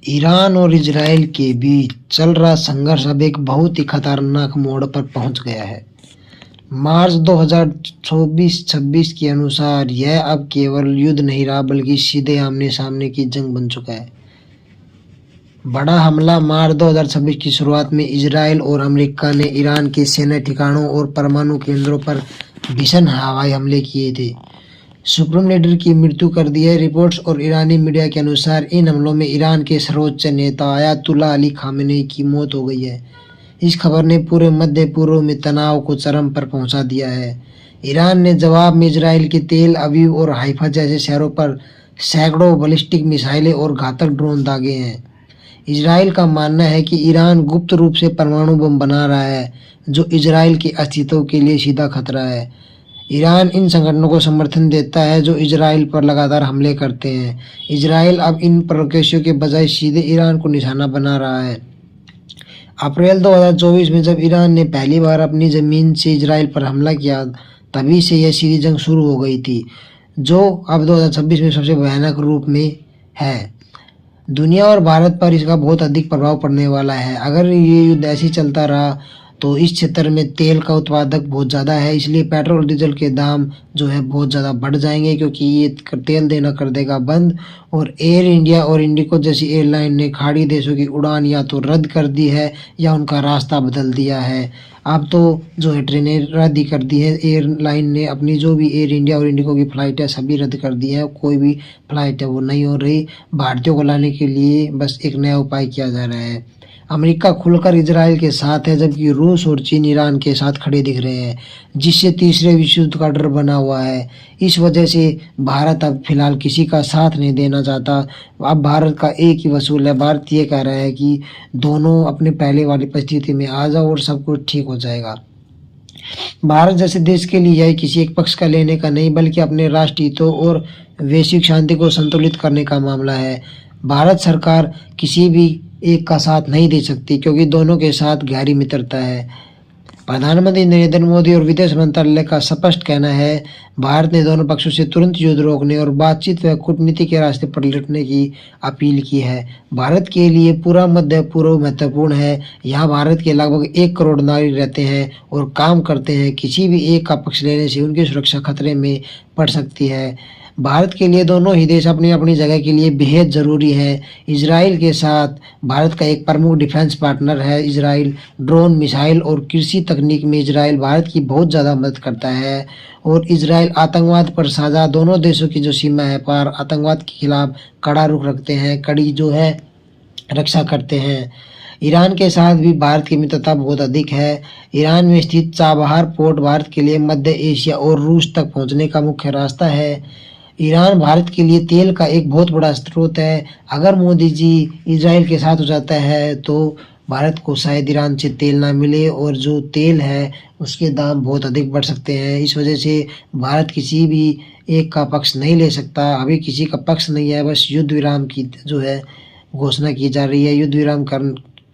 Iran और Israel के बीच चल रहा संघर्ष अब एक बहुत ही खतरनाक मोड़ पर पहुंच गया है। मार्च 2024-26 के अनुसार यह अब केवल युद्ध नहीं रहा बल्कि सीधे आमने सामने की जंग बन चुका है। बड़ा हमला मार्च 2026 की शुरुआत में इजरायल और अमेरिका ने ईरान के सैन्य ठिकानों और परमाणु केंद्रों पर भीषण हवाई हमले किए थे। सुप्रीम लीडर की मृत्यु कर दी है। रिपोर्ट्स और ईरानी मीडिया के अनुसार इन हमलों में ईरान के सर्वोच्च नेता आयतुल्ला अली खामेनी की मौत हो गई है। इस खबर ने पूरे मध्य पूर्व में तनाव को चरम पर पहुंचा दिया है। ईरान ने जवाब में इजरायल के तेल अवीव और हाइफा जैसे शहरों पर सैकड़ों बैलिस्टिक मिसाइलें और घातक ड्रोन दागे हैं। इजरायल का मानना है कि ईरान गुप्त रूप से परमाणु बम बना रहा है, जो इजरायल के अस्तित्व के लिए सीधा खतरा है। ईरान इन संगठनों को समर्थन देता है जो इजरायल पर लगातार हमले करते हैं। इजरायल अब इन प्रवक्ताओं के बजाय सीधे ईरान को निशाना बना रहा है। अप्रैल 2024 में जब ईरान ने पहली बार अपनी ज़मीन से इजरायल पर हमला किया, तभी से यह सीधी जंग शुरू हो गई थी, जो अब 2026 में सबसे भयानक रूप में है। दुनिया और भारत पर इसका बहुत अधिक प्रभाव पड़ने वाला है। अगर ये युद्ध ऐसे चलता रहा तो इस क्षेत्र में तेल का उत्पादक बहुत ज़्यादा है, इसलिए पेट्रोल डीजल के दाम जो है बहुत ज़्यादा बढ़ जाएंगे, क्योंकि ये तेल देना कर देगा बंद। और एयर इंडिया और इंडिगो जैसी एयरलाइन ने खाड़ी देशों की उड़ान या तो रद्द कर दी है या उनका रास्ता बदल दिया है। अब तो जो है ट्रेनें रद्द ही कर दी है। एयरलाइन ने अपनी जो भी एयर इंडिया और इंडिगो की फ़्लाइट है सभी रद्द कर दी है। कोई भी फ़्लाइट है वो नहीं हो रही। भारतीयों को लाने के लिए बस एक नया उपाय किया जा रहा है। अमेरिका खुलकर इजरायल के साथ है, जबकि रूस और चीन ईरान के साथ खड़े दिख रहे हैं, जिससे तीसरे विश्व युद्ध का डर बना हुआ है। इस वजह से भारत अब फिलहाल किसी का साथ नहीं देना चाहता। अब भारत का एक ही वसूल है। भारत ये कह रहा है कि दोनों अपने पहले वाली परिस्थिति में आ जाओ और सब कुछ ठीक हो जाएगा। भारत जैसे देश के लिए यह किसी एक पक्ष का लेने का नहीं, बल्कि अपने राष्ट्रीय हितों और वैश्विक शांति को संतुलित करने का मामला है। भारत सरकार किसी भी एक का साथ नहीं दे सकती, क्योंकि दोनों के साथ गहरी मित्रता है। प्रधानमंत्री नरेंद्र मोदी और विदेश मंत्रालय का स्पष्ट कहना है, भारत ने दोनों पक्षों से तुरंत युद्ध रोकने और बातचीत व कूटनीति के रास्ते पर लौटने की अपील की है। भारत के लिए पूरा मध्य पूर्व महत्वपूर्ण है। यहाँ भारत के लगभग 1 करोड़ नागरिक रहते हैं और काम करते हैं। किसी भी एक का पक्ष लेने से उनकी सुरक्षा खतरे में पड़ सकती है। भारत के लिए दोनों ही देश अपनी अपनी जगह के लिए बेहद ज़रूरी है। इजराइल के साथ भारत का एक प्रमुख डिफेंस पार्टनर है। इजराइल ड्रोन, मिसाइल और कृषि तकनीक में इजराइल भारत की बहुत ज़्यादा मदद करता है। और इजराइल आतंकवाद पर साझा दोनों देशों की जो सीमा है पर आतंकवाद के खिलाफ कड़ा रुख रखते हैं, कड़ी जो है रक्षा करते हैं। ईरान के साथ भी भारत की मित्रता बहुत अधिक है। ईरान में स्थित चाबहार पोर्ट भारत के लिए मध्य एशिया और रूस तक पहुंचने का मुख्य रास्ता है। ईरान भारत के लिए तेल का एक बहुत बड़ा स्रोत है। अगर मोदी जी इजराइल के साथ हो जाता है तो भारत को शायद ईरान से तेल ना मिले और जो तेल है उसके दाम बहुत अधिक बढ़ सकते हैं। इस वजह से भारत किसी भी एक का पक्ष नहीं ले सकता। अभी किसी का पक्ष नहीं है, बस युद्ध विराम की जो है घोषणा की जा रही है। युद्ध विराम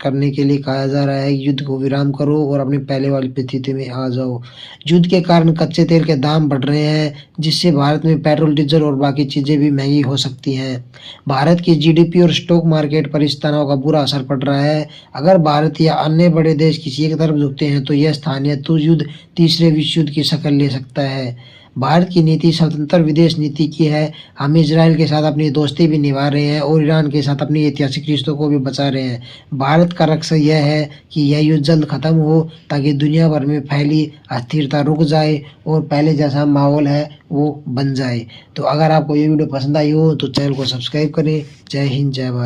करने के लिए कहा जा रहा है, युद्ध को विराम करो और अपने पहले वाली परिस्थिति में आ जाओ। युद्ध के कारण कच्चे तेल के दाम बढ़ रहे हैं, जिससे भारत में पेट्रोल, डीजल और बाकी चीज़ें भी महंगी हो सकती हैं। भारत की जीडीपी और स्टॉक मार्केट पर इस तनाव का बुरा असर पड़ रहा है। अगर भारत या अन्य बड़े देश किसी एक तरफ झुकते हैं तो यह स्थानीय तो युद्ध तीसरे विश्व युद्ध की शक्ल ले सकता है। भारत की नीति स्वतंत्र विदेश नीति की है। हम इजराइल के साथ अपनी दोस्ती भी निभा रहे हैं और ईरान के साथ अपनी ऐतिहासिक रिश्तों को भी बचा रहे हैं। भारत का लक्ष्य यह है कि यह युद्ध जल्द खत्म हो, ताकि दुनिया भर में फैली अस्थिरता रुक जाए और पहले जैसा माहौल है वो बन जाए। तो अगर आपको ये वीडियो पसंद आई हो तो चैनल को सब्सक्राइब करें। जय हिंद, जय भारत।